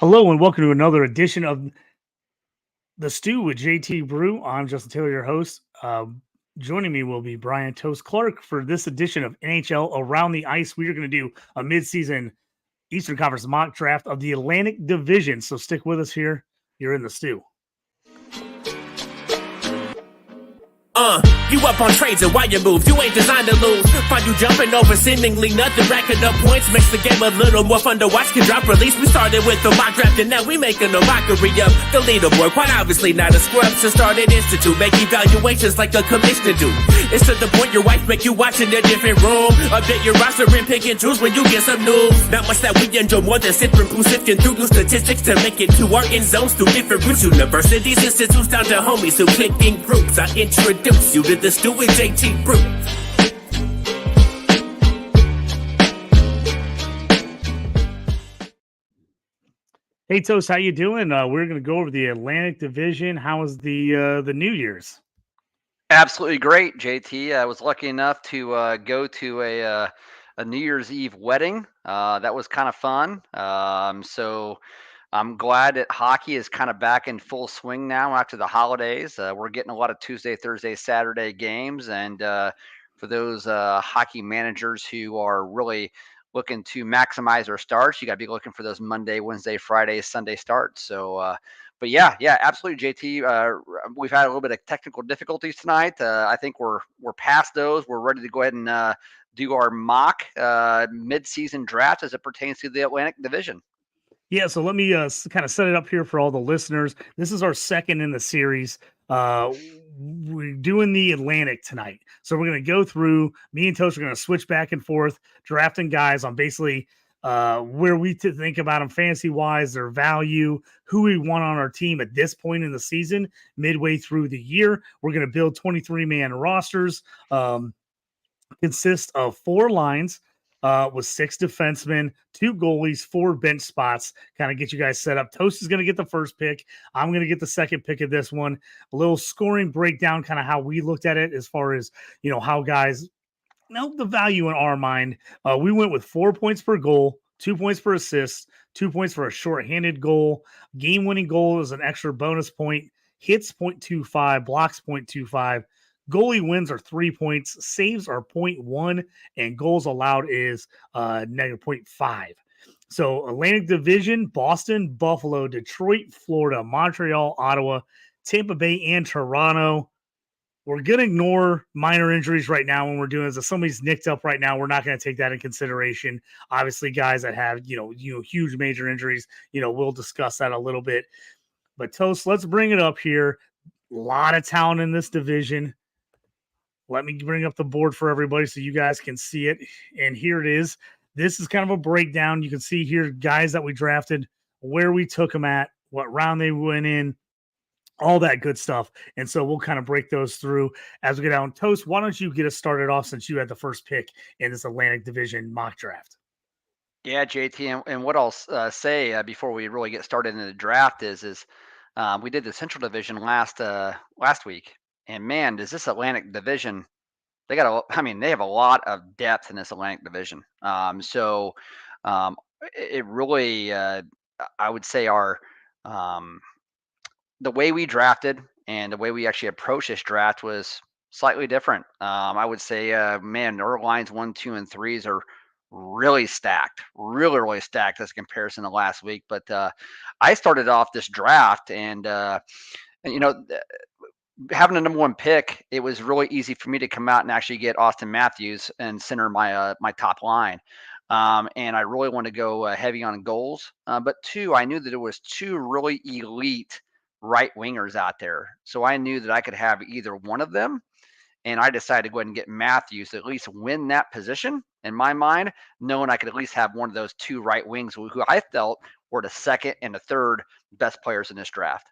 Hello and welcome to another edition of The Stew with JT Brew. I'm Justin Taylor, your host. Joining me will be Bryan Toast Clark for this edition of NHL Around the Ice. We are going to do a midseason Eastern Conference mock draft of the Atlantic Division. So stick with us here. You're in The Stew. You up on trades and why you move, you ain't designed to lose. Find you jumping over seemingly nothing, racking up points, makes the game a little more fun to watch. Can drop release, we started with the mock draft and now we making a mockery of the leaderboard. Quite obviously not a scrub, so start an institute, make evaluations like a commissioner do. It's to the point your wife make you watch in a different room. Update your roster and pick and choose when you get some news. Not much that we enjoy more than sipping brew, sifting through new statistics to make it to our end zones through different routes. Universities, institutes, down to homies who click in groups. I introduce you to the Stew with JT Brew. Hey Toast, how you doing? We're going to go over the Atlantic Division. How was the New Year's? Absolutely great, JT. I was lucky enough to go to a New Year's Eve wedding. That was kind of fun. So I'm glad that hockey is kind of back in full swing now after the holidays. We're getting a lot of Tuesday, Thursday, Saturday games. And for those hockey managers who are really looking to maximize their starts, you got to be looking for those Monday, Wednesday, Friday, Sunday starts. So, but yeah, absolutely, JT. We've had a little bit of technical difficulties tonight. I think we're past those. We're ready to go ahead and do our mock mid-season draft as it pertains to the Atlantic Division. Yeah, so let me kind of set it up here for all the listeners. This is our second in the series. We're doing the Atlantic tonight. So we're going to go through, me and Toast are going to switch back and forth, drafting guys on basically where we think about them fantasy-wise, their value, who we want on our team at this point in the season, midway through the year. We're going to build 23-man rosters, consist of 4 lines, with 6 defensemen, 2 goalies, 4 bench spots, kind of get you guys set up. Toast is going to get the first pick. I'm going to get the second pick of this one. A little scoring breakdown, kind of how we looked at it as far as, how guys know the value in our mind. We went with 4 points per goal, 2 points per assist, 2 points for a shorthanded goal. Game-winning goal is an extra bonus point. Hits 0.25, blocks 0.25. Goalie wins are 3 points, saves are 0.1, and goals allowed is negative 0.5. So Atlantic Division, Boston, Buffalo, Detroit, Florida, Montreal, Ottawa, Tampa Bay, and Toronto. We're going to ignore minor injuries right now when we're doing this. If somebody's nicked up right now, we're not going to take that in consideration. Obviously, guys that have, huge major injuries, we'll discuss that a little bit. But Toast, let's bring it up here. A lot of talent in this division. Let me bring up the board for everybody so you guys can see it. And here it is. This is kind of a breakdown. You can see here guys that we drafted, where we took them at, what round they went in, all that good stuff. And so we'll kind of break those through as we get down. Toast, why don't you get us started off since you had the first pick in this Atlantic Division mock draft? Yeah, JT, and what I'll say before we really get started in the draft is we did the Central Division last week. And man, does this Atlantic Division, they have a lot of depth in this Atlantic Division. It really, I would say the way we drafted and the way we actually approached this draft was slightly different. I would say, our lines 1, 2, and 3s are really stacked, really stacked as comparison to last week. But I started off this draft and having a number 1 pick, it was really easy for me to come out and actually get Austin Matthews and center my top line. And I really want to go heavy on goals. But 2, I knew that there was 2 really elite right wingers out there. So I knew that I could have either one of them. And I decided to go ahead and get Matthews to at least win that position in my mind, knowing I could at least have one of those 2 right wings who I felt were the second and the third best players in this draft.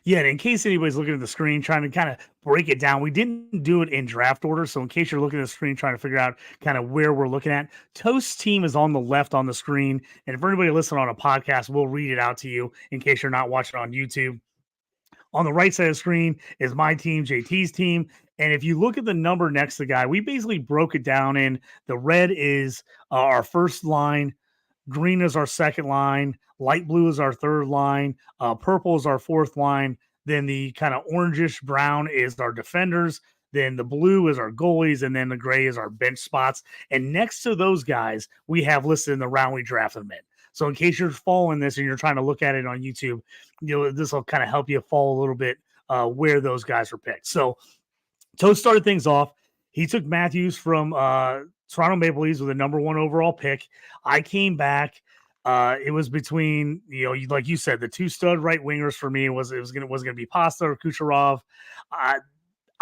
Yeah, and in case anybody's looking at the screen trying to kind of break it down, we didn't do it in draft order. So in case you're looking at the screen trying to figure out kind of where we're looking at, Toast's team is on the left on the screen. And if anybody listening on a podcast, we'll read it out to you in case you're not watching on YouTube. On the right side of the screen is my team, JT's team. And if you look at the number next to the guy, we basically broke it down in the red is our first line, green is our second line, Light blue is our third line. Purple is our fourth line. Then the kind of orangish brown is our defenders. Then the blue is our goalies, and then the gray is our bench spots. And next to those guys, we have listed in the round we drafted them in. So in case you're following this and you're trying to look at it on YouTube, this will kind of help you follow a little bit where those guys were picked. So Toast started things off. He took Matthews from Toronto Maple Leafs with a number 1 overall pick. I came back. It was between, like you said, the 2 stud right wingers for me was gonna be Pasta or Kucherov.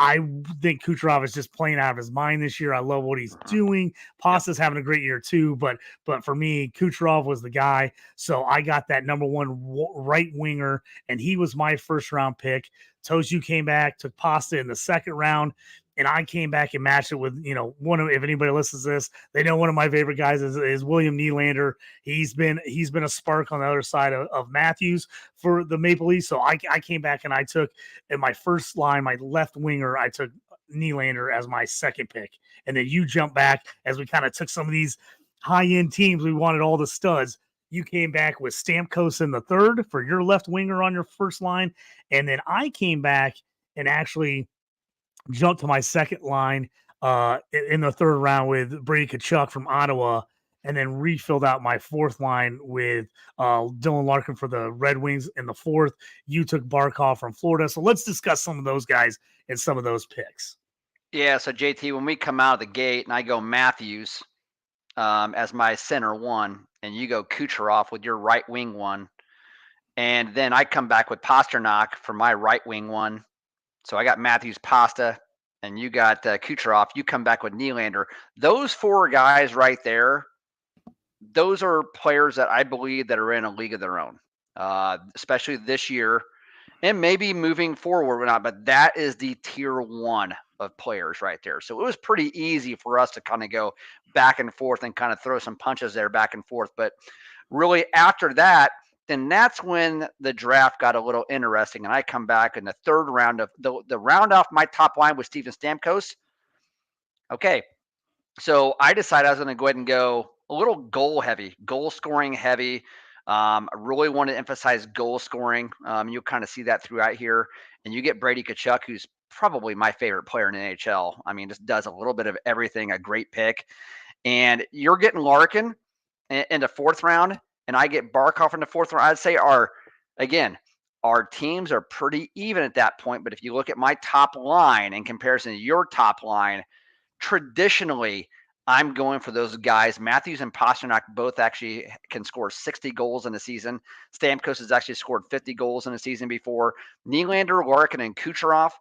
I think Kucherov is just playing out of his mind this year. I love what he's doing. Pasta's having a great year too, but for me, Kucherov was the guy. So I got that number 1 right winger, and he was my first round pick. Toast, came back, took Pasta in the second round, and I came back and matched it with, if anybody listens to this, they know one of my favorite guys is William Nylander. He's been a spark on the other side of Matthews for the Maple Leafs. So I came back and I took in my first line, my left winger, I took Nylander as my second pick. And then you jump back as we kind of took some of these high-end teams. We wanted all the studs. You came back with Stamkos in the third for your left winger on your first line. And then I came back and actually jumped to my second line in the third round with Brady Tkachuk from Ottawa, and then refilled out my fourth line with Dylan Larkin for the Red Wings in the fourth. You took Barkov from Florida. So let's discuss some of those guys and some of those picks. Yeah, so JT, when we come out of the gate and I go Matthews as my center 1, and you go Kucherov with your right wing 1, and then I come back with Pasternak for my right wing 1. So I got Matthews, Pasta, and you got Kucherov. You come back with Nylander. Those 4 guys right there, those are players that I believe that are in a league of their own, especially this year and maybe moving forward or not. But that is the tier 1 of players right there. So it was pretty easy for us to kind of go back and forth and kind of throw some punches there back and forth. But really after that, then that's when the draft got a little interesting. And I come back in the third round of the round off my top line with Steven Stamkos. Okay. So I decided I was going to go ahead and go a little goal scoring heavy. I really want to emphasize goal scoring. You'll kind of see that throughout here. And you get Brady Tkachuk, who's probably my favorite player in the NHL. I mean, just does a little bit of everything, a great pick. And you're getting Larkin in the fourth round, and I get Barkov in the fourth round. I'd say our teams are pretty even at that point. But if you look at my top line in comparison to your top line, traditionally, I'm going for those guys. Matthews and Pasternak both actually can score 60 goals in a season. Stamkos has actually scored 50 goals in a season before. Nylander, Larkin, and Kucherov,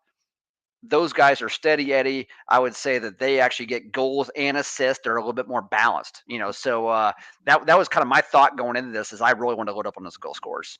those guys are steady Eddie. I would say that they actually get goals and assists. They're a little bit more balanced, So that was kind of my thought going into this, is I really want to load up on those goal scorers.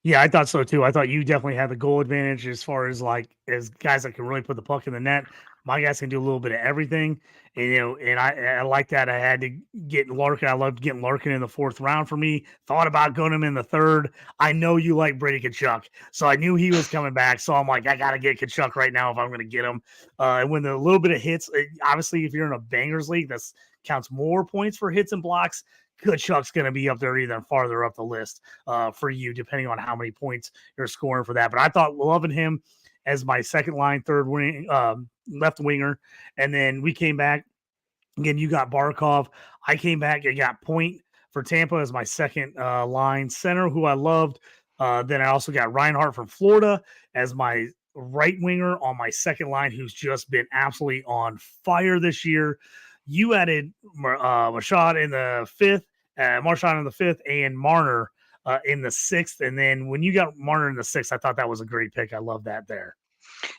Yeah, I thought so too. I thought you definitely had the goal advantage as far as as guys that can really put the puck in the net. My guys can do a little bit of everything, and I like that. I had to get Larkin. I loved getting Larkin in the fourth round for me. Thought about going him in the third. I know you like Brady Tkachuk, so I knew he was coming back. So I'm like, I got to get Tkachuk right now if I'm going to get him. And when the little bit of hits, obviously, if you're in a bangers league, that counts more points for hits and blocks. Tkachuk's going to be up there even farther up the list for you, depending on how many points you're scoring for that. But I thought loving him as my second line, third wing, left winger. And then we came back. Again, you got Barkov. I came back and got Point for Tampa as my second line center, who I loved. Then I also got Reinhart from Florida as my right winger on my second line, who's just been absolutely on fire this year. You added Marchand in the fifth, and Marner in the sixth. And then when you got Marner in the sixth, I thought that was a great pick. I love that there.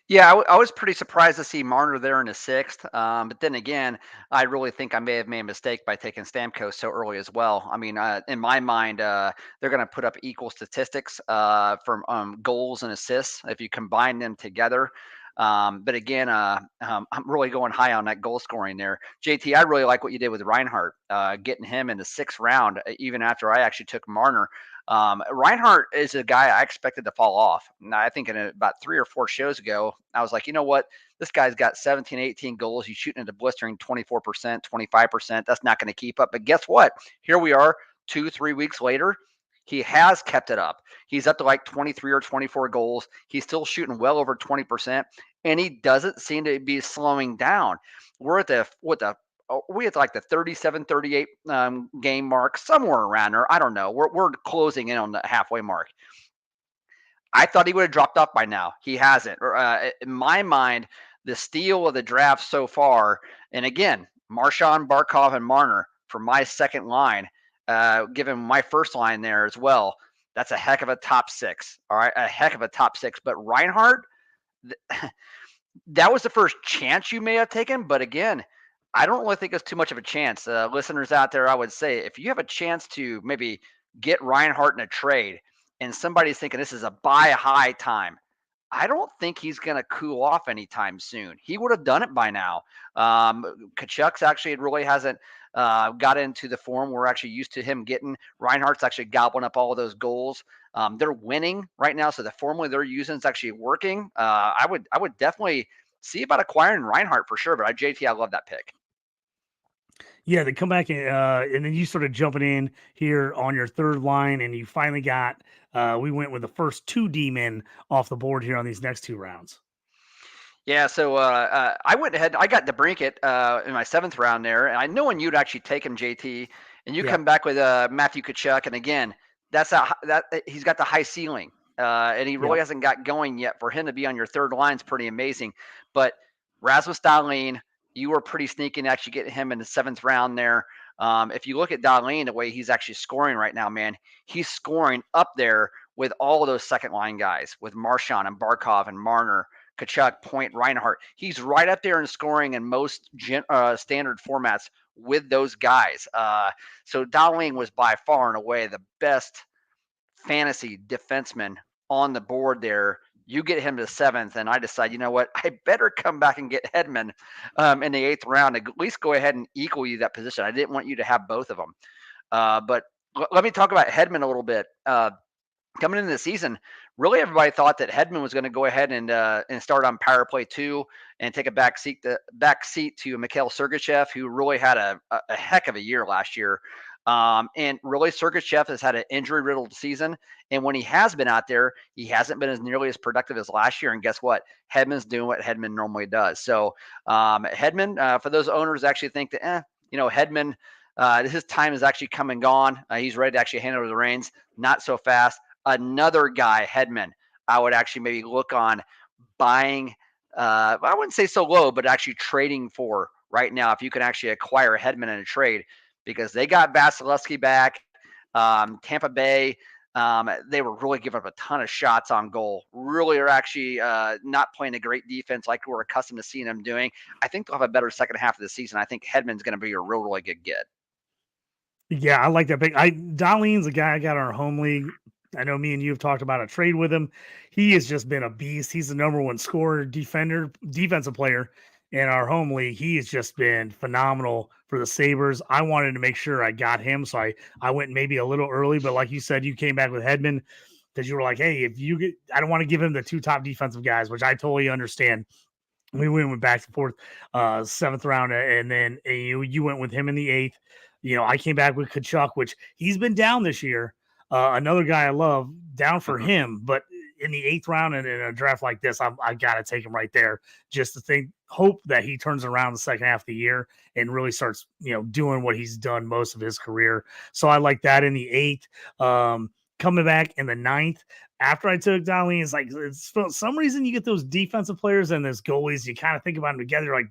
Yeah, I was pretty surprised to see Marner there in the sixth. But then again, I really think I may have made a mistake by taking Stamkos so early as well. I mean, in my mind, they're going to put up equal statistics from goals and assists if you combine them together. But again, I'm really going high on that goal scoring there. JT, I really like what you did with Reinhart, getting him in the sixth round, even after I actually took Marner. Reinhart is a guy I expected to fall off. Now, I think in about 3 or 4 shows ago, I was like, you know what? This guy's got 17, 18 goals. He's shooting into blistering 24%, 25%. That's not going to keep up. But guess what? Here we are 2-3 weeks later. He has kept it up. He's up to like 23 or 24 goals. He's still shooting well over 20%, and he doesn't seem to be slowing down. We're at we at like the 37, 38 game mark, somewhere around there. I don't know. We're closing in on the halfway mark. I thought he would have dropped off by now. He hasn't. In my mind, the steal of the draft so far, and again, Marchand, Barkov, and Marner for my second line, given my first line there as well, that's a heck of a top six. All right, a heck of a top six. But Reinhart, that was the first chance you may have taken. But again, I don't really think it's too much of a chance. Listeners out there, I would say if you have a chance to maybe get Reinhart in a trade and somebody's thinking this is a buy high time, I don't think he's going to cool off anytime soon. He would have done it by now. Kachuk's actually really hasn't got into the form we're actually used to him getting. Reinhardt's actually gobbling up all of those goals. They're winning right now, so the formula they're using is actually working. I would definitely see about acquiring Reinhardt for sure, but JT, I love that pick. Yeah, they come back and then you sort of jumping in here on your third line, and you finally got. We went with the first 2 D-men off the board here on these next 2 rounds. Yeah, so I went ahead. I got DeBrincat in my 7th round there, and I know when you'd actually take him, JT, and you come back with Matthew Tkachuk, and again, he's got the high ceiling, and he really hasn't got going yet. For him to be on your third line is pretty amazing. But Rasmus Dahlin, you were pretty sneaky to actually get him in the 7th round there. If you look at Dahlin, the way he's actually scoring right now, man, he's scoring up there with all of those second line guys, with Marchand and Barkov and Marner, Tkachuk, Point, Reinhart. He's right up there in scoring in most standard formats with those guys. So Dahlin was by far and away the best fantasy defenseman on the board there. You get him to 7th, and I decide, you know what? I better come back and get Hedman in the 8th round to at least go ahead and equal you that position. I didn't want you to have both of them. But let me talk about Hedman a little bit. Coming into the season, really everybody thought that Hedman was going to go ahead and start on power play 2 and take a back seat to Mikhail Sergachev, who really had a heck of a year last year. And really, Sergachev has had an injury-riddled season. And when he has been out there, he hasn't been as nearly as productive as last year. And guess what? Hedman's doing what Hedman normally does. So Hedman, for those owners actually think that, Hedman, his time is actually come and gone. He's ready to actually hand over the reins. Not so fast. Another guy, Hedman, I would actually maybe look on buying. I wouldn't say so low, but actually trading for right now if you can actually acquire Hedman in a trade. Because they got Vasilevsky back. Tampa Bay, they were really giving up a ton of shots on goal. Really are actually not playing a great defense like we're accustomed to seeing them doing. I think they'll have a better second half of the season. I think Hedman's going to be a really good get. Yeah, I like that pick. Dahlin's a guy I got in our home league. I know me and you have talked about a trade with him. He has just been a beast. He's the number 1 scorer, defensive player in our home league. He has just been phenomenal for the Sabres. I wanted to make sure I got him, so I went maybe a little early, but like you said, you came back with Hedman because you were like, hey, I don't want to give him the 2 top defensive guys, which I totally understand. We went back and forth, 7th round, and then you went with him in the 8th. I came back with Tkachuk, which he's been down this year. Another guy I love, down for him, but in the 8th round and in a draft like this, I got to take him right there just to hope that he turns around the second half of the year and really starts, doing what he's done most of his career. So I like that in the 8th. Coming back in the 9th, after I took Dahlin, it's like for some reason you get those defensive players and those goalies. You kind of think about them together. Like,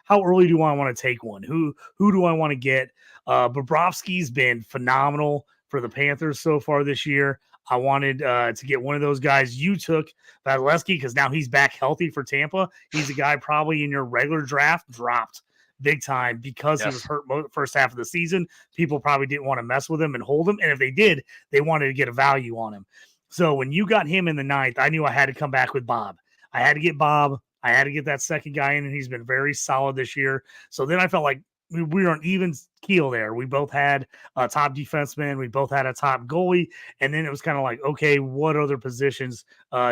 how early do I want to take one? Who do I want to get? Bobrovsky's been phenomenal for the Panthers so far this year. I wanted to get one of those guys. You took Vasilevsky because now he's back healthy for Tampa. He's a guy probably in your regular draft dropped big time because he was hurt first half of the season. People probably didn't want to mess with him and hold him. And if they did, they wanted to get a value on him. So when you got him in the 9th, I knew I had to come back with Bob. I had to get Bob. I had to get that second guy in, and he's been very solid this year. So then I felt like we were on even keel there. We both had a top defenseman. We both had a top goalie. And then it was kind of like, okay, what other positions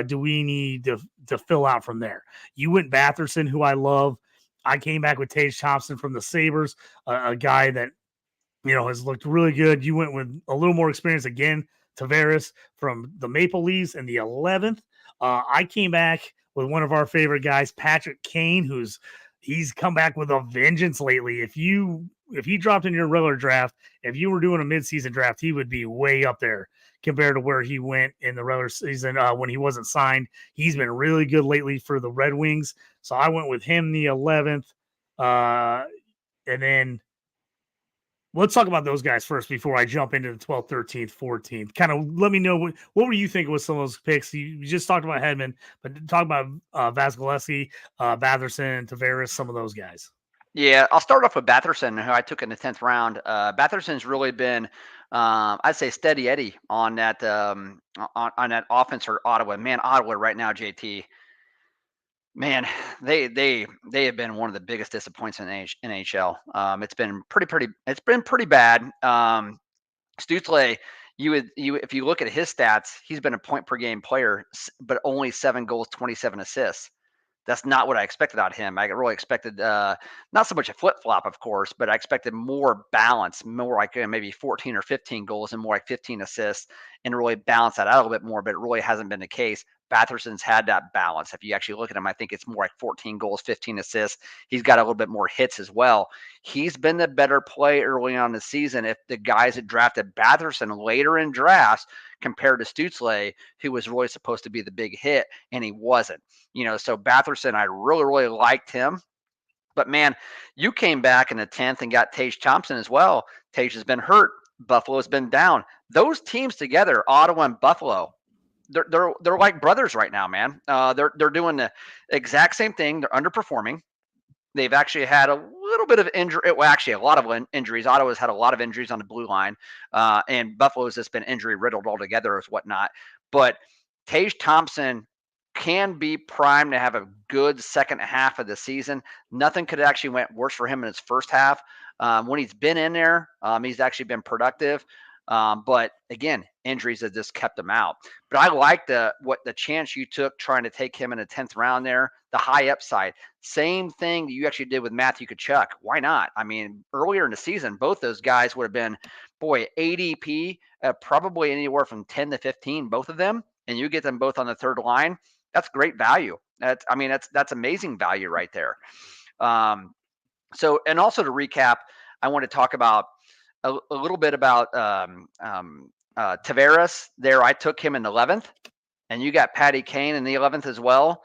do we need to fill out from there? You went Batherson, who I love. I came back with Tage Thompson from the Sabres, a guy that, has looked really good. You went with a little more experience again, Tavares from the Maple Leafs in the 11th. I came back with one of our favorite guys, Patrick Kane, he's come back with a vengeance lately. If he dropped in your regular draft, if you were doing a midseason draft, he would be way up there compared to where he went in the regular season when he wasn't signed. He's been really good lately for the Red Wings. So I went with him the 11th. And then let's talk about those guys first before I jump into the 12th, 13th, 14th. Kind of let me know what were you thinking with some of those picks? You just talked about Hedman, but talk about Vasilevsky, Batherson, Tavares, some of those guys. Yeah, I'll start off with Batherson, who I took in the 10th round. Batherson's really been, I'd say, steady Eddie on that on that offense for Ottawa. Man, Ottawa right now, JT. Man, they have been one of the biggest disappointments in NHL. It's been pretty bad. Stützle, you if you look at his stats, he's been a point per game player, but only 7 goals, 27 assists. That's not what I expected out of him. I really expected not so much a flip flop, of course, but I expected more balance, more like maybe 14 or 15 goals and more like 15 assists, and really balance that out a little bit more. But it really hasn't been the case. Batherson's had that balance. If you actually look at him, I think it's more like 14 goals, 15 assists. He's got a little bit more hits as well. He's been the better play early on in the season. If the guys that drafted Batherson later in drafts compared to Stützle, who was really supposed to be the big hit, and he wasn't. So Batherson, I really, really liked him. But man, you came back in the 10th and got Tage Thompson as well. Tage has been hurt. Buffalo's been down. Those teams together, Ottawa and Buffalo, they're like brothers right now, man. They're doing the exact same thing. They're underperforming. They've actually had a little bit of injury. Well, actually, a lot of injuries. Ottawa's had a lot of injuries on the blue line, and Buffalo's just been injury riddled altogether as whatnot. But Tage Thompson can be primed to have a good second half of the season. Nothing could actually went worse for him in his first half. When he's been in there, he's actually been productive. But again, injuries have just kept him out. But I like the chance you took trying to take him in the 10th round there, the high upside. Same thing that you actually did with Matthew Tkachuk. Why not? I mean, earlier in the season, both those guys would have been, ADP, probably anywhere from 10 to 15, both of them, and you get them both on the third line. That's great value. That's amazing value right there. So, and also to recap, I want to talk about a little bit about Tavares there. I took him in the 11th, and you got Patty Kane in the 11th as well.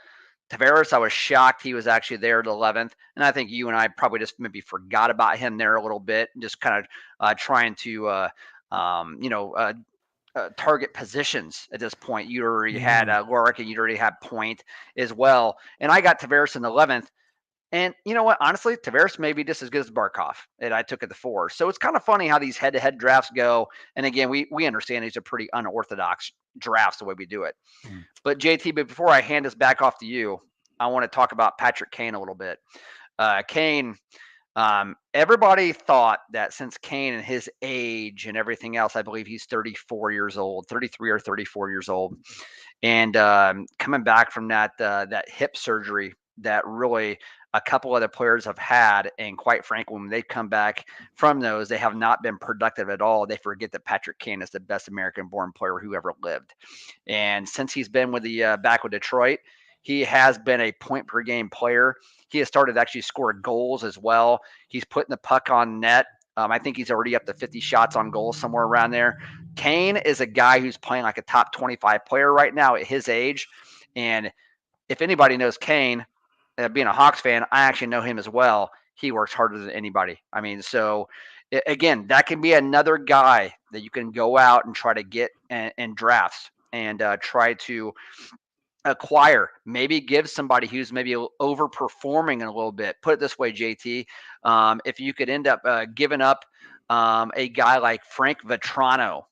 Tavares, I was shocked he was actually there at the 11th, and I think you and I probably just maybe forgot about him there a little bit, and just kind of trying to target positions at this point. You already had Warwick, and you already had Point as well. And I got Tavares in the 11th. And you know what? Honestly, Tavares may be just as good as Barkov that I took at the 4. So it's kind of funny how these head-to-head drafts go. And again, we understand these are pretty unorthodox drafts the way we do it. But JT, before I hand this back off to you, I want to talk about Patrick Kane a little bit. Kane, everybody thought that since Kane and his age and everything else, I believe he's 34 years old, 33 or 34 years old. And coming back from that hip surgery that really a couple other players have had, and quite frankly, when they come back from those, they have not been productive at all. They forget that Patrick Kane is the best American-born player who ever lived. And since he's been with the back with Detroit, he has been a point-per-game player. He has started to actually score goals as well. He's putting the puck on net. I think he's already up to 50 shots on goal, somewhere around there. Kane is a guy who's playing like a top 25 player right now at his age. And if anybody knows Kane, being a Hawks fan, I actually know him as well. He works harder than anybody. I mean, so again, that can be another guy that you can go out and try to get in drafts and try to acquire, maybe give somebody who's maybe overperforming a little bit. Put it this way, JT, if you could end up giving up a guy like Frank Vetrano,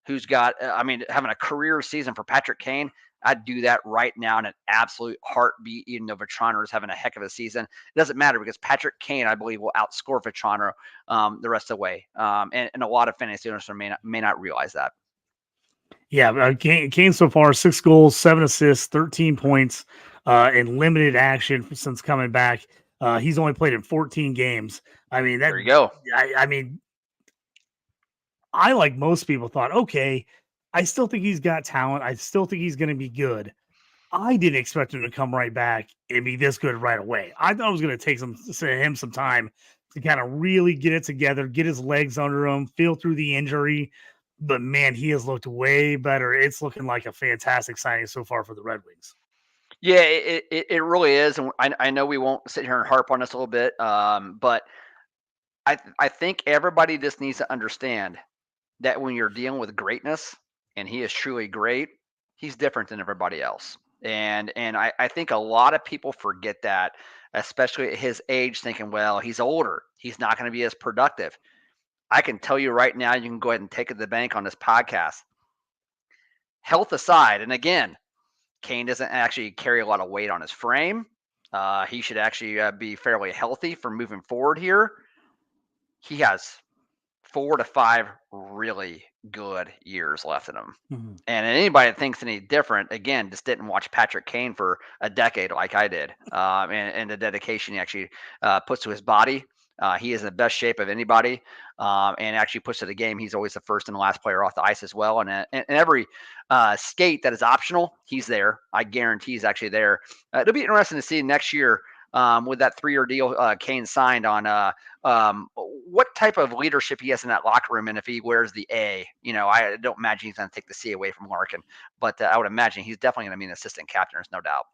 who's got, having a career season for Patrick Kane, I'd do that right now in an absolute heartbeat, even though Vetrano is having a heck of a season. It doesn't matter because Patrick Kane, I believe, will outscore Vetrano the rest of the way. And a lot of fantasy owners may not realize that. Yeah, Kane so far, 6 goals, 7 assists, 13 points in limited action since coming back. He's only played in 14 games. I mean, there you go. I like most people thought, okay, I still think he's got talent. I still think he's going to be good. I didn't expect him to come right back and be this good right away. I thought it was going to take him some time to kind of really get it together, get his legs under him, feel through the injury. But man, he has looked way better. It's looking like a fantastic signing so far for the Red Wings. Yeah, it really is, and I know we won't sit here and harp on this a little bit, but I think everybody just needs to understand that when you're dealing with greatness, and he is truly great, he's different than everybody else. And I think a lot of people forget that, especially at his age, thinking, well, he's older, he's not going to be as productive. I can tell you right now, you can go ahead and take it to the bank on this podcast. Health aside, and again, Kane doesn't actually carry a lot of weight on his frame. He should actually be fairly healthy for moving forward here. He has 4 to 5 really good years left in him. Mm-hmm. And anybody that thinks any different, again, just didn't watch Patrick Kane for a decade like I did, and the dedication he actually puts to his body. He is in the best shape of anybody, and actually puts to the game. He's always the first and the last player off the ice as well. And every skate that is optional, he's there. I guarantee he's actually there. It'll be interesting to see next year with that 3-year deal Kane signed on what type of leadership he has in that locker room, and if he wears the A. I don't imagine he's going to take the C away from Larkin, but I would imagine he's definitely going to be an assistant captain. There's no doubt.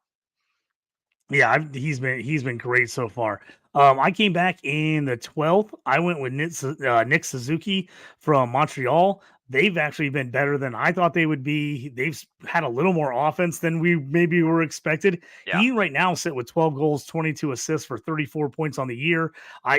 Yeah, he's been great so far. I came back in the 12th. I went with Nick Suzuki from Montreal. They've actually been better than I thought they would be. They've had a little more offense than we maybe were expected. Yeah. He right now sit with 12 goals, 22 assists for 34 points on the year. I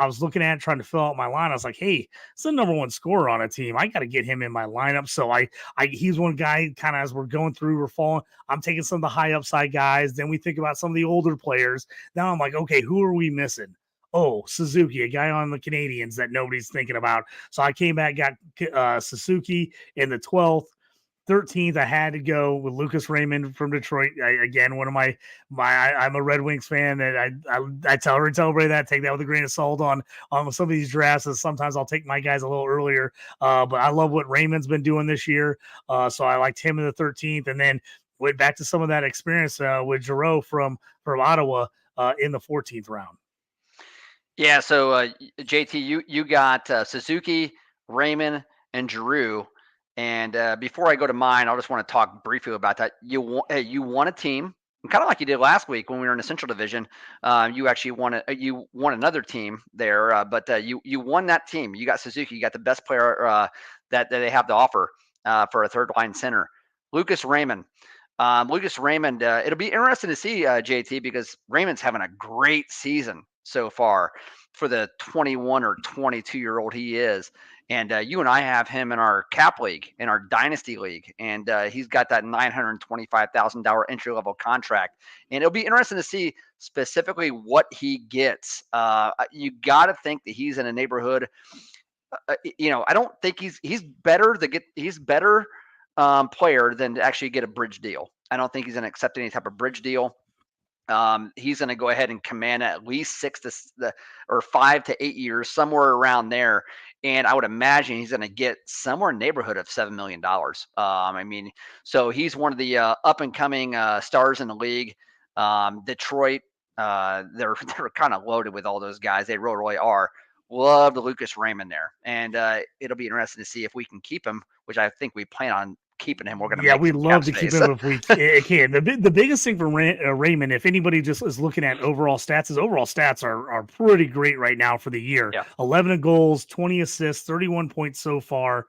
was looking at it, trying to fill out my line. I was like, hey, it's the number one scorer on a team. I got to get him in my lineup. So he's one guy kind of as we're going through, we're falling. I'm taking some of the high upside guys. Then we think about some of the older players. Now I'm like, okay, who are we missing? Oh, Suzuki, a guy on the Canadians that nobody's thinking about. So I came back, got Suzuki in the 12th. 13th, I had to go with Lucas Raymond from Detroit. Again, one of I'm a Red Wings fan, and I tell everybody that, take that with a grain of salt on some of these drafts. And sometimes I'll take my guys a little earlier, but I love what Raymond's been doing this year. So I liked him in the 13th, and then went back to some of that experience with Giroux from Ottawa in the 14th round. Yeah, so JT, you got Suzuki, Raymond, and Giroux. And before I go to mine, I just want to talk briefly about that. You won a team, kind of like you did last week when we were in the Central Division. You actually won another team there, but you won that team. You got Suzuki. You got the best player that they have to offer for a third line center, Lucas Raymond. It'll be interesting to see JT, because Raymond's having a great season so far for the 21 or 22-year-old he is. And you and I have him in our cap league, in our dynasty league, and he's got that $925,000 entry-level contract. And it'll be interesting to see specifically what he gets. You got to think that he's in a neighborhood. I don't think he's better player than to actually get a bridge deal. I don't think he's going to accept any type of bridge deal. He's going to go ahead and command at least 5 to 8 years, somewhere around there. And I would imagine he's going to get somewhere in the neighborhood of $7 million. So he's one of the up and coming stars in the league. Detroit, they're kind of loaded with all those guys. They really are. Love the Lucas Raymond there. And it'll be interesting to see if we can keep him, which I think we plan on keeping him. We're going to we'd love to keep him if we can. The biggest thing for Raymond, if anybody just is looking at overall stats, his overall stats are pretty great right now for the year. Yeah. 11 goals, 20 assists, 31 points so far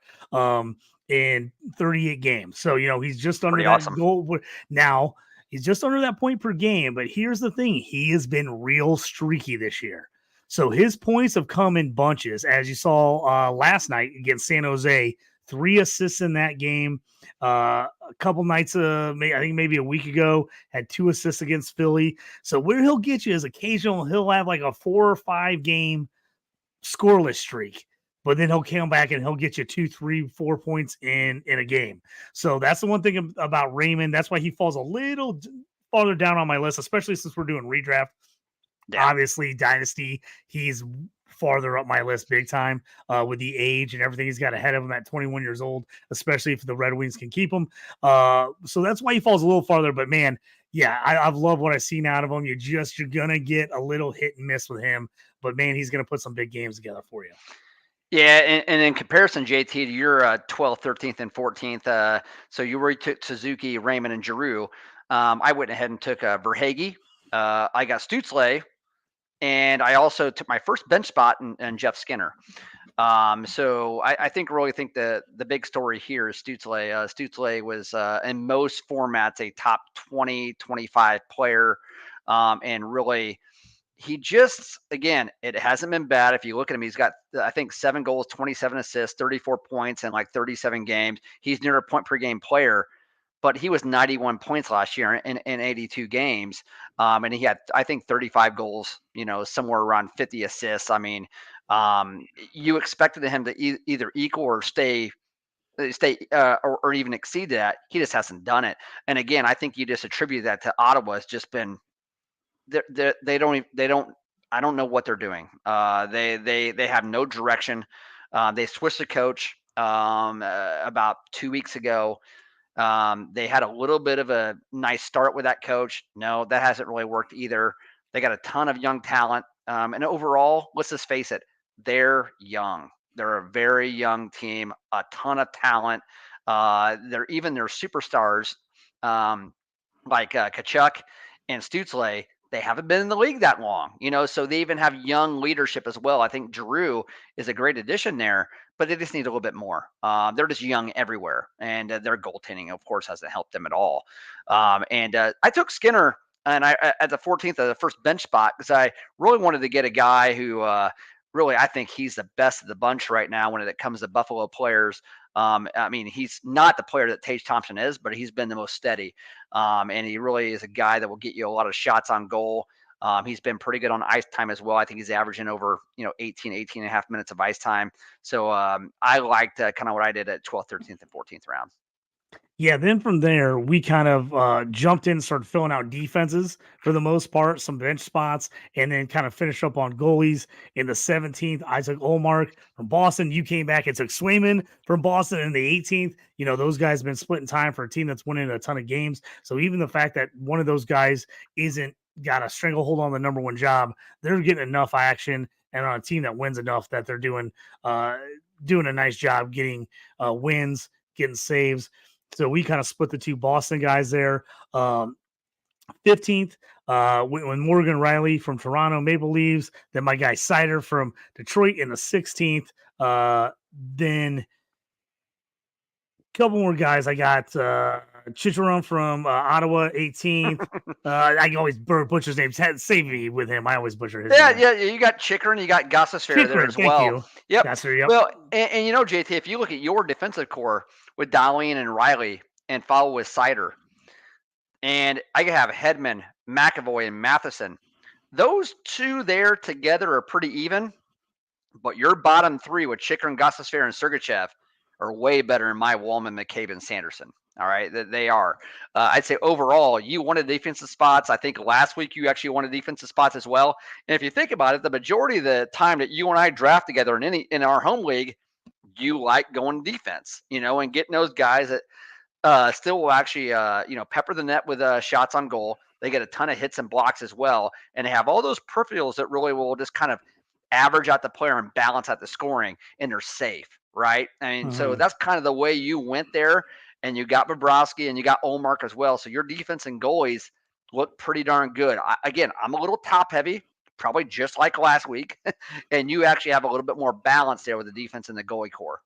in 38 games. So, he's just under that goal. Now, he's just under that point per game. But here's the thing. He has been real streaky this year. So his points have come in bunches, as you saw last night against San Jose. 3 assists in that game. A couple nights, I think maybe a week ago, had 2 assists against Philly. So where he'll get you is he'll have like a 4 or 5 game scoreless streak, but then he'll come back and he'll get you 2, 3, 4 points in a game. So that's the one thing about Raymond. That's why he falls a little farther down on my list, especially since we're doing redraft. Yeah. Obviously, Dynasty, he's farther up my list big time with the age and everything he's got ahead of him at 21 years old, especially if the Red Wings can keep him. So that's why he falls a little farther. But man, yeah, I've loved what I've seen out of him. You're gonna get a little hit and miss with him, but man, he's gonna put some big games together for you. Yeah, and in comparison, JT, to your 12th, 13th, and 14th, so you already took Suzuki, Raymond, and Giroux. I went ahead and took Verhage. I got Stützle, and I also took my first bench spot in Jeff Skinner. So I think the big story here is Stützle. Stützle was in most formats a top 20, 25 player, and really he just, again, it hasn't been bad. If you look at him, he's got, I think, 7 goals, 27 assists, 34 points in like 37 games. He's near a point per game player, but he was 91 points last year in 82 games. And he had, I think, 35 goals, somewhere around 50 assists. I mean, you expected him to either equal or stay or even exceed that. He just hasn't done it. And again, I think you just attribute that to Ottawa's just been, they don't. I don't know what they're doing. They have no direction. They switched the coach about 2 weeks ago. They had a little bit of a nice start with that coach. No, that hasn't really worked either. They got a ton of young talent, and overall, let's just face it, they're young. They're a very young team, a ton of talent. They're even their superstars, like Kachuk and Stützle. They haven't been in the league that long, so they even have young leadership as well. I think Giroux is a great addition there, but they just need a little bit more. They're just young everywhere, and their goaltending, of course, hasn't helped them at all. I took Skinner, and I at the 14th of the first bench spot because I really wanted to get a guy who really I think he's the best of the bunch right now when it comes to Buffalo players. I mean, he's not the player that Tage Thompson is, but he's been the most steady. And he really is a guy that will get you a lot of shots on goal. He's been pretty good on ice time as well. I think he's averaging over, 18 and a half minutes of ice time. So I liked kind of what I did at 12th, 13th, and 14th round. Yeah, then from there, we kind of jumped in and started filling out defenses for the most part, some bench spots, and then kind of finished up on goalies. In the 17th, I took Olmark from Boston. You came back and took Swayman from Boston in the 18th. Those guys have been splitting time for a team that's winning a ton of games. So even the fact that one of those guys isn't got a stranglehold on the number one job, they're getting enough action and on a team that wins enough that they're doing a nice job getting wins, getting saves. So we kind of split the two Boston guys there. 15th, when Morgan Riley from Toronto Maple Leafs, then my guy Sider from Detroit in the 16th. Then a couple more guys. I got Chicharon from Ottawa, 18th. I always butcher his name. Save me with him. I always butcher his name. Yeah. You got Chikrin, you got Gossespierre there as well. You. Yep. Gossespierre, yep. Well, and JT, if you look at your defensive core with Dahlin and Riley and follow with Sider, and I could have Hedman, McAvoy, and Matheson. Those two there together are pretty even, but your bottom three with Chikrin, Gossespierre, and Sergachev are way better than my Wallman, McCabe, and Sanderson. All right, they are. I'd say overall, you wanted defensive spots. I think last week you actually wanted defensive spots as well. And if you think about it, the majority of the time that you and I draft together in our home league, you like going defense, and getting those guys that still will actually, pepper the net with shots on goal. They get a ton of hits and blocks as well, and they have all those peripherals that really will just kind of average out the player and balance out the scoring, and they're safe, right? I mean, so that's kind of the way you went there. And you got Bobrovsky and you got Olmark as well. So your defense and goalies look pretty darn good. I'm a little top heavy, probably just like last week. And you actually have a little bit more balance there with the defense and the goalie core.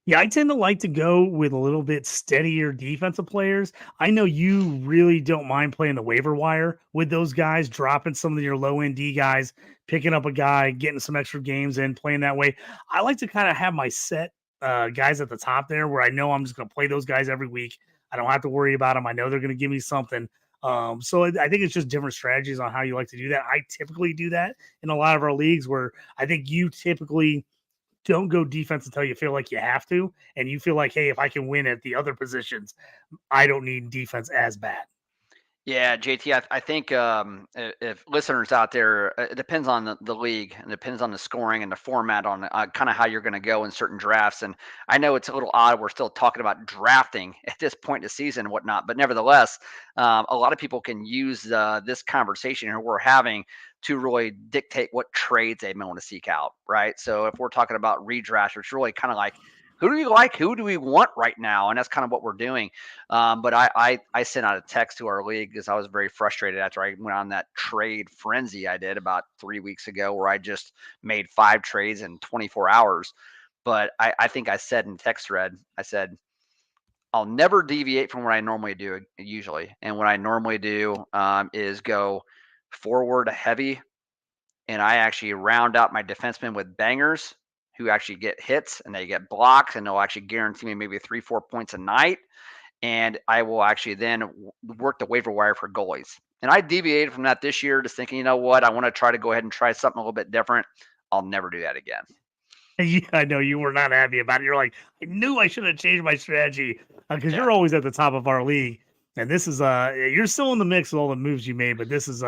Yeah, I tend to like to go with a little bit steadier defensive players. I know you really don't mind playing the waiver wire with those guys, dropping some of your low-end D guys, picking up a guy, getting some extra games in, playing that way. I like to kind of have my set guys at the top there where I know I'm just going to play those guys every week. I don't have to worry about them. I know they're going to give me something. So I think it's just different strategies on how you like to do that. I typically do that in a lot of our leagues where I think you typically don't go defense until you feel like you have to. And you feel like, hey, if I can win at the other positions, I don't need defense as bad. Yeah, JT, I think if listeners out there, it depends on the league and depends on the scoring and the format on kind of how you're going to go in certain drafts. And I know it's a little odd. We're still talking about drafting at this point in the season and whatnot, but nevertheless, a lot of people can use this conversation here we're having to really dictate what trades they may want to seek out, right? So if we're talking about redraft, it's really kind of like, who do we like? Who do we want right now? And that's kind of what we're doing. But I sent out a text to our league because I was very frustrated after I went on that trade frenzy I did about 3 weeks ago, where I just made 5 trades in 24 hours. But I think I said in text thread, I said, I'll never deviate from what I normally do usually. And what I normally do is go forward heavy, and I actually round out my defensemen with bangers who actually get hits and they get blocks, and they'll actually guarantee me maybe 3-4 points a night, and I will actually then work the waiver wire for goalies. And I deviated from that this year, just thinking, you know what, I want to try to go ahead and try something a little bit different. I'll never do that again. Yeah, I know you were not happy about it. You're like, I knew I should have changed my strategy because Yeah. you're always at the top of our league, and this is you're still in the mix with all the moves you made, but this has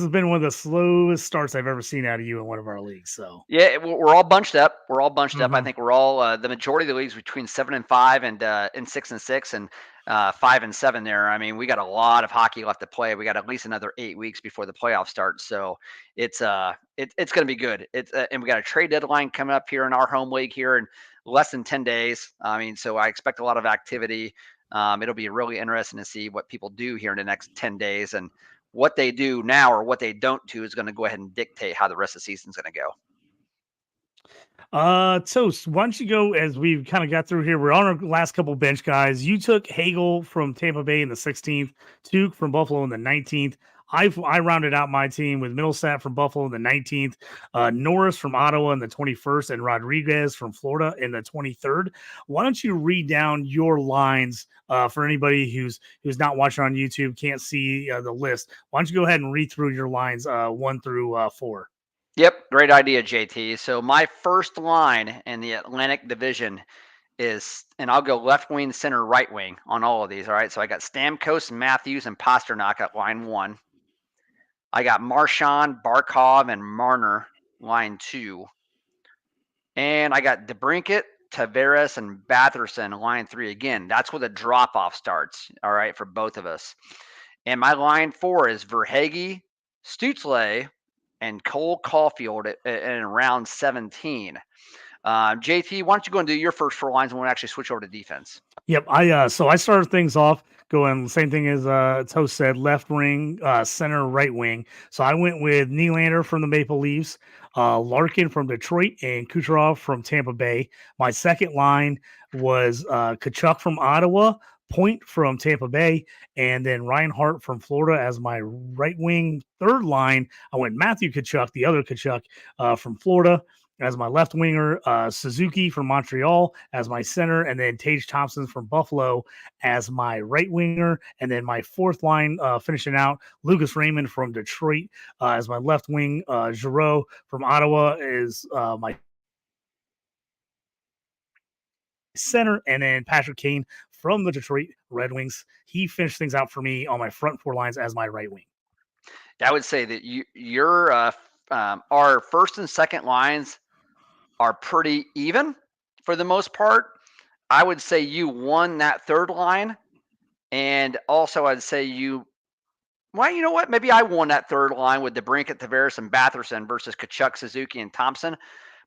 been one of the slowest starts I've ever seen out of you in one of our leagues. So, Yeah, we're all bunched up. We're all bunched up. I mhm. think we're all the majority of the leagues between 7-5 and 6-6 and 5-7. There, I mean, we got a lot of hockey left to play. We got at least another 8 weeks before the playoffs start. So it's going to be good. It's and we got a trade deadline coming up here in our home league here in less than 10 days. I mean, so I expect a lot of activity. It'll be really interesting to see what people do here in the next 10 days, and what they do now or what they don't do is going to go ahead and dictate how the rest of the season is going to go. Toast, why don't you go as we've kind of got through here? We're on our last couple bench guys. You took Hagel from Tampa Bay in the 16th, Tuke from Buffalo in the 19th. I rounded out my team with Middlestat from Buffalo in the 19th, Norris from Ottawa in the 21st, and Rodriguez from Florida in the 23rd. Why don't you read down your lines for anybody who's not watching on YouTube, can't see the list? Why don't you go ahead and read through your lines 1 through 4? Yep, great idea, JT. So my first line in the Atlantic Division is, and I'll go left wing, center, right wing on all of these. All right, so I got Stamkos, Matthews, and Pasternak at line 1. I got Marchand, Barkov, and Marner line 2, and I got DeBrincat, Tavares, and Batherson line 3. Again, that's where the drop off starts. All right, for both of us. And my line 4 is Verhage, Stutzle, and Cole Caulfield in round 17. JT, why don't you go and do your first 4 lines, and we'll actually switch over to defense. Yep. So I started things off going same thing as Toast said, left wing, center, right wing. So I went with Nylander from the Maple Leafs, Larkin from Detroit, and Kucherov from Tampa Bay. My second line was Kachuk from Ottawa, Point from Tampa Bay, and then Reinhart from Florida as my right wing. Third line, I went Matthew Kachuk, the other Kachuk from Florida, as my left winger, Suzuki from Montreal as my center, and then Tage Thompson from Buffalo as my right winger. And then my fourth line, finishing out, Lucas Raymond from Detroit as my left wing. Giroux from Ottawa is my center, and then Patrick Kane from the Detroit Red Wings. He finished things out for me on my front 4 lines as my right wing. I would say that your our first and second lines are pretty even for the most part. I would say you won that third line, and also I'd say you. Well, you know what? Maybe I won that third line with DeBrincat, Tavares, and Batherson versus Kachuk, Suzuki, and Thompson.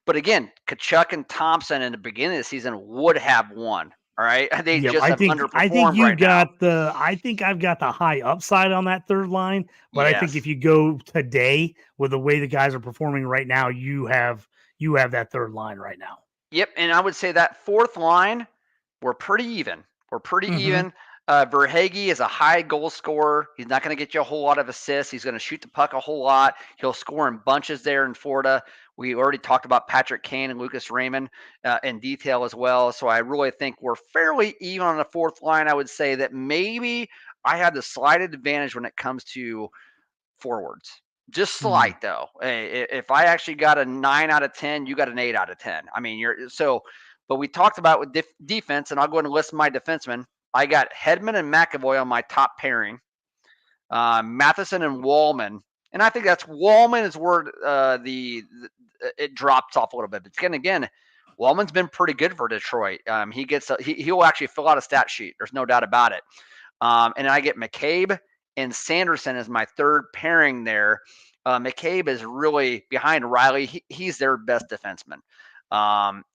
But again, Kachuk and Thompson in the beginning of the season would have won. All right, they Yep, just have I think underperformed you right now. got the I think I've got the high upside on that third line, but I think if Yes. you go today with the way the guys are performing right now, you have that third line right now. Yep, and I would say that fourth line, we're pretty even. We're pretty Mhm. even. Verhage is a high goal scorer. He's not going to get you a whole lot of assists. He's going to shoot the puck a whole lot. He'll score in bunches there in Florida. We already talked about Patrick Kane and Lucas Raymond in detail as well. So I really think we're fairly even on the fourth line. I would say that maybe I have the slight advantage when it comes to forwards. Just Mhm. slight though. If I actually got a 9 out of 10, you got an 8 out of 10. I mean, you're so. But we talked about with defense, and I'll go ahead and list my defensemen. I got Hedman and McAvoy on my top pairing. Matheson and Wallman. And I think that's Wallman is where it drops off a little bit. But again, Wallman's been pretty good for Detroit. He'll actually fill out a stat sheet. There's no doubt about it. And I get McCabe and Sanderson as my third pairing there. McCabe is really behind Riley. He's their best defenseman.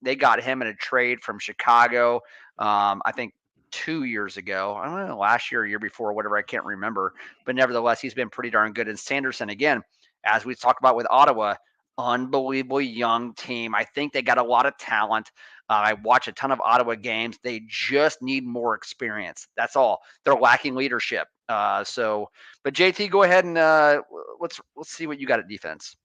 They got him in a trade from Chicago. I think 2 years ago. I don't know, last year, year before, whatever. I can't remember. But nevertheless, he's been pretty darn good. And Sanderson, again, as we talked about with Ottawa, unbelievably young team. I think they got a lot of talent. I watch a ton of Ottawa games. They just need more experience. That's all. They're lacking leadership. But JT, go ahead and let's see what you got at defense.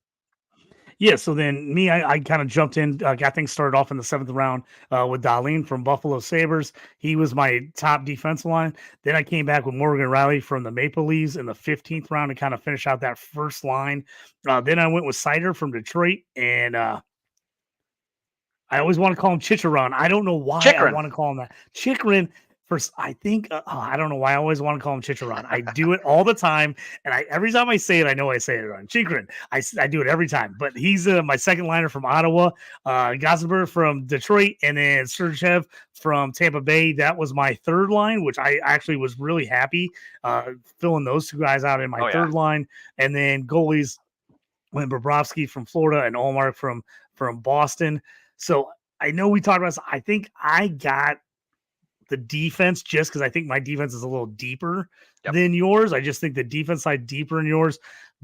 Yeah, so then I kind of jumped in, got things started off in the 7th round with Darlene from Buffalo Sabres. He was my top defensive line. Then I came back with Morgan Riley from the Maple Leafs in the 15th round to kind of finish out that first line. Then I went with Sider from Detroit, and I always want to call him Chicharon. I don't know why I want to call him that. Chikrin. First, I think I don't know why I always want to call him Chicharon. I do it all the time, and every time I say it, I know I say it wrong. Chikrin. I do it every time. But he's my second liner from Ottawa, Gossenberg from Detroit, and then Sergeyev from Tampa Bay. That was my third line, which I actually was really happy filling those two guys out in my third line. And then goalies went Bobrovsky from Florida and Allmark from Boston. So I know we talked about this. I think I got the defense just because I think my defense is a little deeper than yours. I just think the defense side deeper than yours.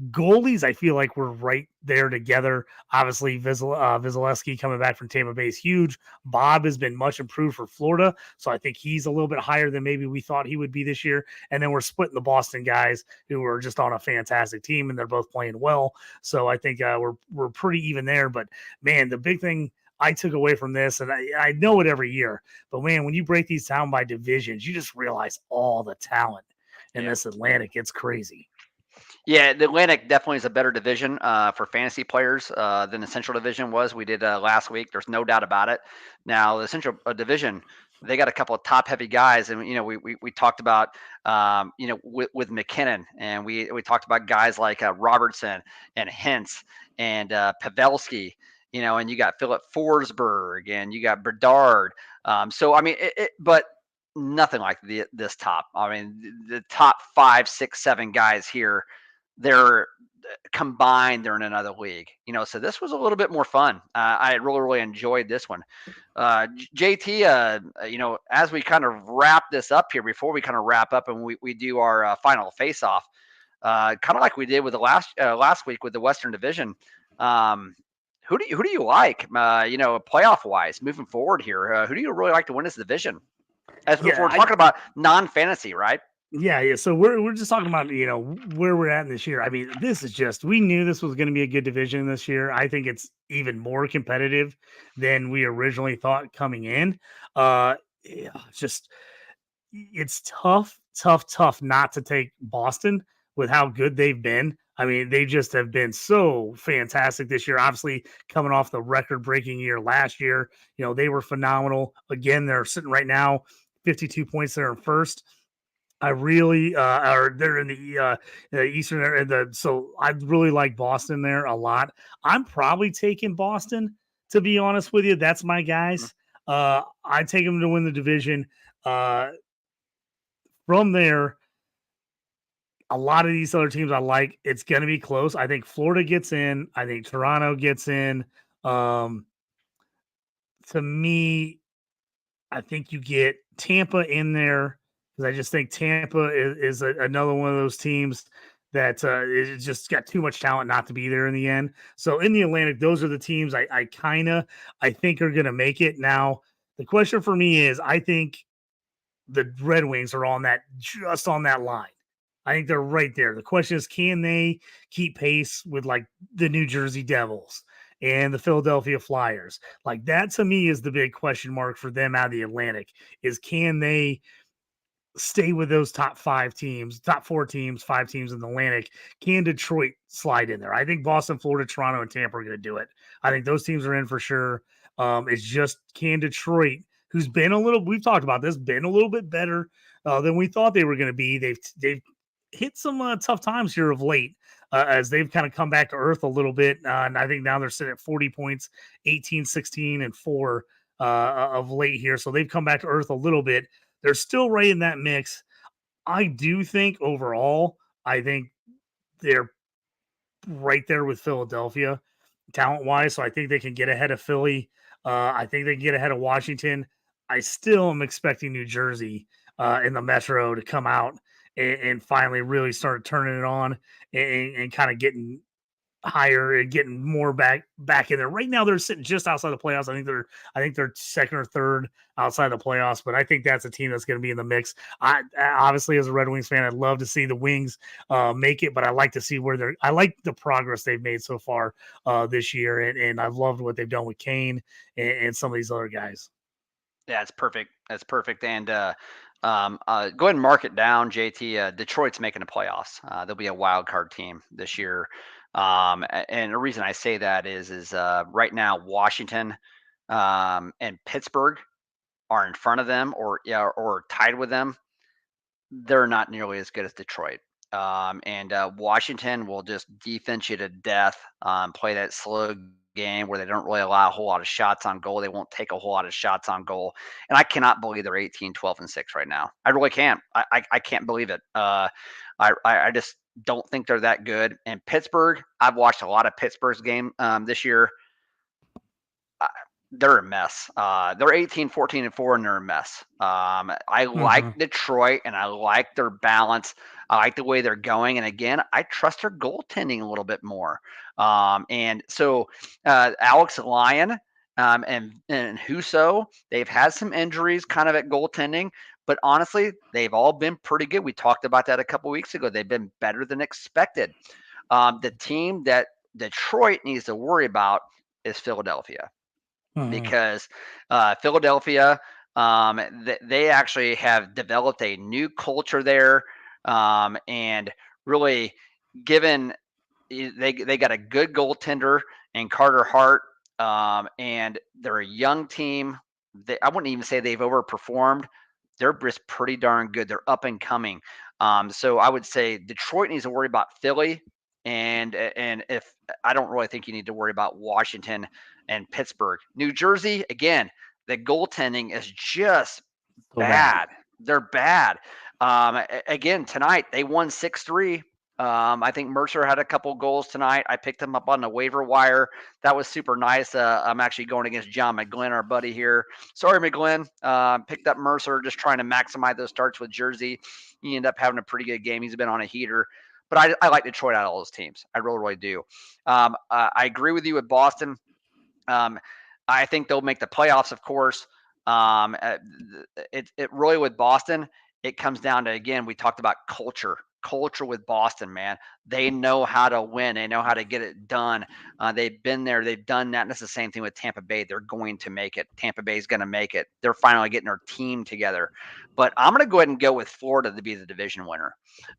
Goalies, I feel like we're right there together. Obviously, Vasilevsky coming back from Tampa Bay is huge. Bob has been much improved for Florida, so I think he's a little bit higher than maybe we thought he would be this year. And then we're splitting the Boston guys who are just on a fantastic team, and they're both playing well. So I think we're pretty even there. But, man, the big thing I took away from this, and I know it every year, but man, when you break these down by divisions, you just realize all the talent in this Atlantic. It's crazy. Yeah, the Atlantic definitely is a better division for fantasy players than the Central Division was. We did last week. There's no doubt about it. Now, the Central Division, they got a couple of top-heavy guys, and we talked about with McKinnon, and we talked about guys like Robertson and Hintz and Pavelski. And you got Philip Forsberg and you got Bedard. So I mean, but nothing like this top. I mean, the top 5, 6, 7 guys here, they're combined. They're in another league. So this was a little bit more fun. I really enjoyed this one. JT, as we kind of wrap this up here, before we kind of wrap up and we do our final face-off, kind of like we did with the last week with the Western Division. Who do you like, playoff wise moving forward here? Who do you really like to win this division? If we're talking about non-fantasy, right? Yeah. So we're just talking about, where we're at this year. I mean, this is we knew this was going to be a good division this year. I think it's even more competitive than we originally thought coming in. It's tough not to take Boston with how good they've been. I mean, they just have been so fantastic this year. Obviously, coming off the record-breaking year last year, they were phenomenal. Again, they're sitting right now 52 points there in first. I really they're in the Eastern. So I really like Boston there a lot. I'm probably taking Boston, to be honest with you. That's my guys. I take them to win the division. From there, a lot of these other teams I like. It's going to be close. I think Florida gets in. I think Toronto gets in. To me, I think you get Tampa in there because I just think Tampa is another one of those teams that is just got too much talent not to be there in the end. So in the Atlantic, those are the teams I think are going to make it. Now, the question for me is, I think the Red Wings are just on that line. I think they're right there. The question is, can they keep pace with like the New Jersey Devils and the Philadelphia Flyers? Like that to me is the big question mark for them out of the Atlantic is can they stay with those top 5 teams, top 4 teams, 5 teams in the Atlantic? Can Detroit slide in there? I think Boston, Florida, Toronto, and Tampa are going to do it. I think those teams are in for sure. It's just can Detroit, who's been we've talked about this, been a little bit better than we thought they were going to be. They've hit some tough times here of late as they've kind of come back to earth a little bit. And I think now they're sitting at 40 points, 18, 16, and 4 of late here. So they've come back to earth a little bit. They're still right in that mix. I do think overall, I think they're right there with Philadelphia talent wise. So I think they can get ahead of Philly. I think they can get ahead of Washington. I still am expecting New Jersey in the Metro to come out and finally really start turning it on and kind of getting higher and getting more back in there. Right now, they're sitting just outside the playoffs. I think they're second or third outside the playoffs, but I think that's a team that's going to be in the mix. I obviously, as a Red Wings fan, I'd love to see the Wings make it, but I like to see I like the progress they've made so far this year, and I've loved what they've done with Kane and some of these other guys. Yeah, it's perfect. That's perfect. And go ahead and mark it down, JT. Detroit's making the playoffs. They'll be a wild card team this year. And the reason I say that is right now Washington and Pittsburgh are in front of them, or tied with them. They're not nearly as good as Detroit. And Washington will just defense you to death, play that slow game where they don't really allow a whole lot of shots on goal. They won't take a whole lot of shots on goal. And I cannot believe they're 18, 12, and 6 right now. I really can't. I can't believe it. I just don't think they're that good. And Pittsburgh, I've watched a lot of Pittsburgh's game this year. They're a mess. They're 18, 14, and 4, and they're a mess. I like Detroit, and I like their balance. I like the way they're going. And again, I trust their goaltending a little bit more. And so Alex Lyon and Husso, they've had some injuries kind of at goaltending, but honestly, they've all been pretty good. We talked about that a couple weeks ago. They've been better than expected. The team that Detroit needs to worry about is Philadelphia. Because Philadelphia, they actually have developed a new culture there, and really given they got a good goaltender in Carter Hart, and they're a young team. I wouldn't even say they've overperformed. They're just pretty darn good. They're up and coming. So I would say Detroit needs to worry about Philly, and if I don't really think you need to worry about Washington and Pittsburgh. New Jersey, again, the goaltending is just bad. They're bad. Again, tonight they won 6-3. I think Mercer had a couple goals tonight. I picked him up on the waiver wire. That was super nice. I'm actually going against John McGlynn, our buddy here. Sorry, McGlynn. Picked up Mercer, just trying to maximize those starts with Jersey. He ended up having a pretty good game. He's been on a heater. But I like Detroit out of all those teams. I really, really do. I agree with you with Boston. I think they'll make the playoffs, of course. It really with Boston, it comes down to, again, we talked about culture with Boston, man. They know how to win. They know how to get it done. They've been there. They've done that. And it's the same thing with Tampa Bay. They're going to make it. Tampa Bay is going to make it. They're finally getting their team together. But I'm going to go ahead and go with Florida to be the division winner.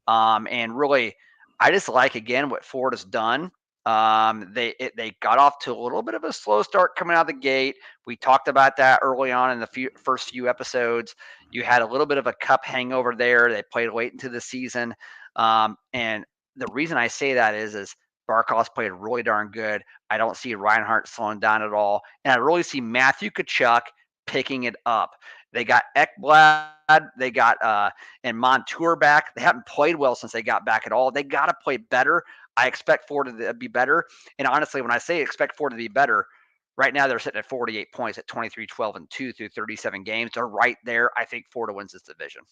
And really, I just like, again, what Florida's done. They got off to a little bit of a slow start coming out of the gate. We talked about that early on in the first few episodes. You had a little bit of a cup hangover there. They played late into the season. And the reason I say that is Barkov's played really darn good. I don't see Reinhart slowing down at all. And I really see Matthew Tkachuk picking it up. They got Ekblad. They got and Montour back. They haven't played well since they got back at all. They got to play better. I expect Florida to be better. And honestly, when I say expect Florida to be better, right now they're sitting at 48 points at 23, 12, and 2 through 37 games. They're right there. I think Florida wins this division.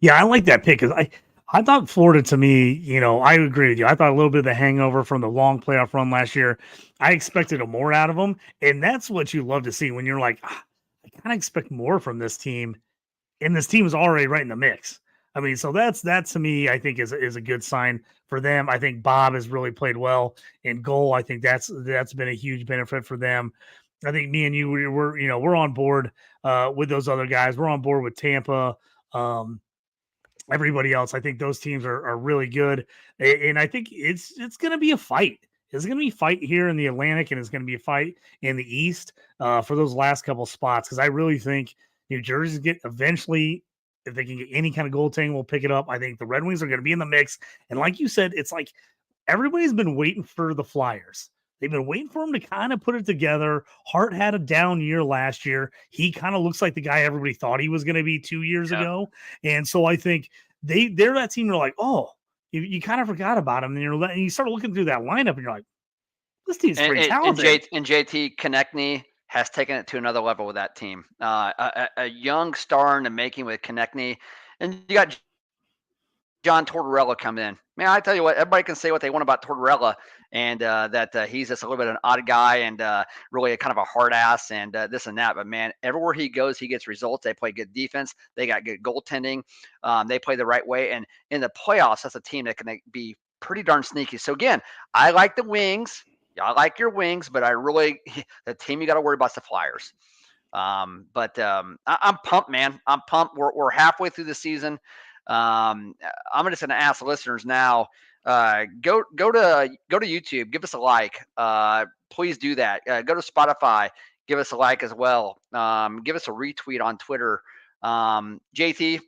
Yeah, I like that pick because I thought Florida, to me, I agree with you. I thought a little bit of the hangover from the long playoff run last year. I expected more out of them. And that's what you love to see when you're like, I kind of expect more from this team. And this team is already right in the mix. I mean, so that to me, I think is a good sign for them. I think Bob has really played well in goal. I think that's been a huge benefit for them. I think me and you we're on board with those other guys. We're on board with Tampa. Everybody else, I think those teams are really good, and I think it's going to be a fight. It's going to be a fight here in the Atlantic, and it's going to be a fight in the East for those last couple spots. Because I really think New Jersey eventually If they can get any kind of goaltending, we'll pick it up. I think the Red Wings are going to be in the mix. And like you said, it's like everybody's been waiting for the Flyers. They've been waiting for him to kind of put it together. Hart had a down year last year. He kind of looks like the guy everybody thought he was going to be 2 years ago. And so I think they're that team. They're like, oh, you kind of forgot about him. And you start looking through that lineup and you're like, this team's pretty talented. And JT Konechny has taken it to another level with that team. A young star in the making with Konechny. And you got John Tortorella come in. Man, I tell you what, everybody can say what they want about Tortorella, and that he's just a little bit of an odd guy and really a kind of a hard ass and this and that. But man, everywhere he goes, he gets results. They play good defense. They got good goaltending. They play the right way. And in the playoffs, that's a team that can be pretty darn sneaky. So again, I like the Wings. I like your Wings, but the team you got to worry about is the Flyers. I'm pumped, man. I'm pumped. We're halfway through the season. I'm just going to ask the listeners now, go to YouTube, give us a like, please do that. Go to Spotify, give us a like as well. Give us a retweet on Twitter. JT,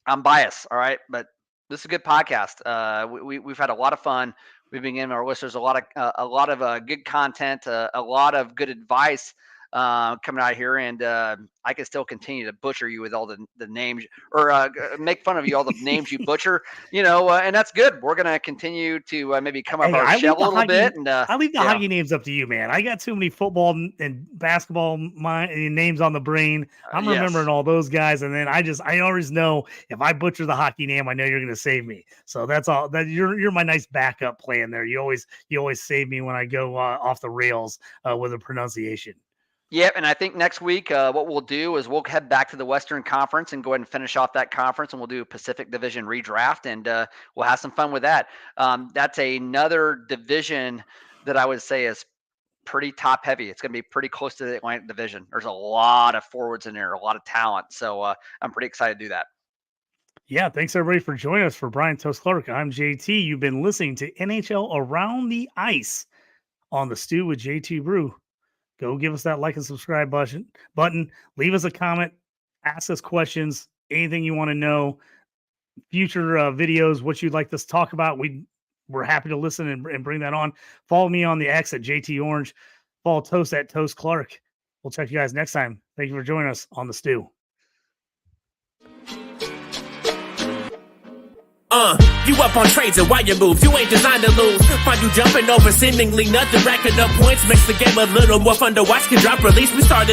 I'm biased. All right. But this is a good podcast. We've had a lot of fun. We've been giving our listeners a lot of good content, a lot of good advice coming out here, and I can still continue to butcher you with all the names, or make fun of you all the names you butcher, and that's good. We're gonna continue to maybe come up our shell a little bit, and I leave the hockey names up to you, man. I got too many football and basketball names on the brain. I'm remembering all those guys, and then I always know if I butcher the hockey name, I know you're gonna save me. So that's all. That you're my nice backup plan there. You always save me when I go off the rails with a pronunciation. Yep, and I think next week what we'll do is we'll head back to the Western Conference and go ahead and finish off that conference, and we'll do a Pacific Division redraft, and we'll have some fun with that. That's another division that I would say is pretty top heavy. It's going to be pretty close to the Atlantic Division. There's a lot of forwards in there, a lot of talent, so I'm pretty excited to do that. Yeah, thanks everybody for joining us. For Bryan Toast Clark, I'm JT. You've been listening to NHL Around the Ice on the Stew with JT Brew. Go give us that like and subscribe button. Leave us a comment. Ask us questions. Anything you want to know. Future videos, what you'd like us to talk about. We're happy to listen and bring that on. Follow me on the X at JT Orange. Follow Toast at Toast Clark. We'll check you guys next time. Thank you for joining us on the Stew. You up on trades and why you move? You ain't designed to lose. Find you jumping over seemingly nothing, racking up points makes the game a little more fun to watch. Can drop release. We started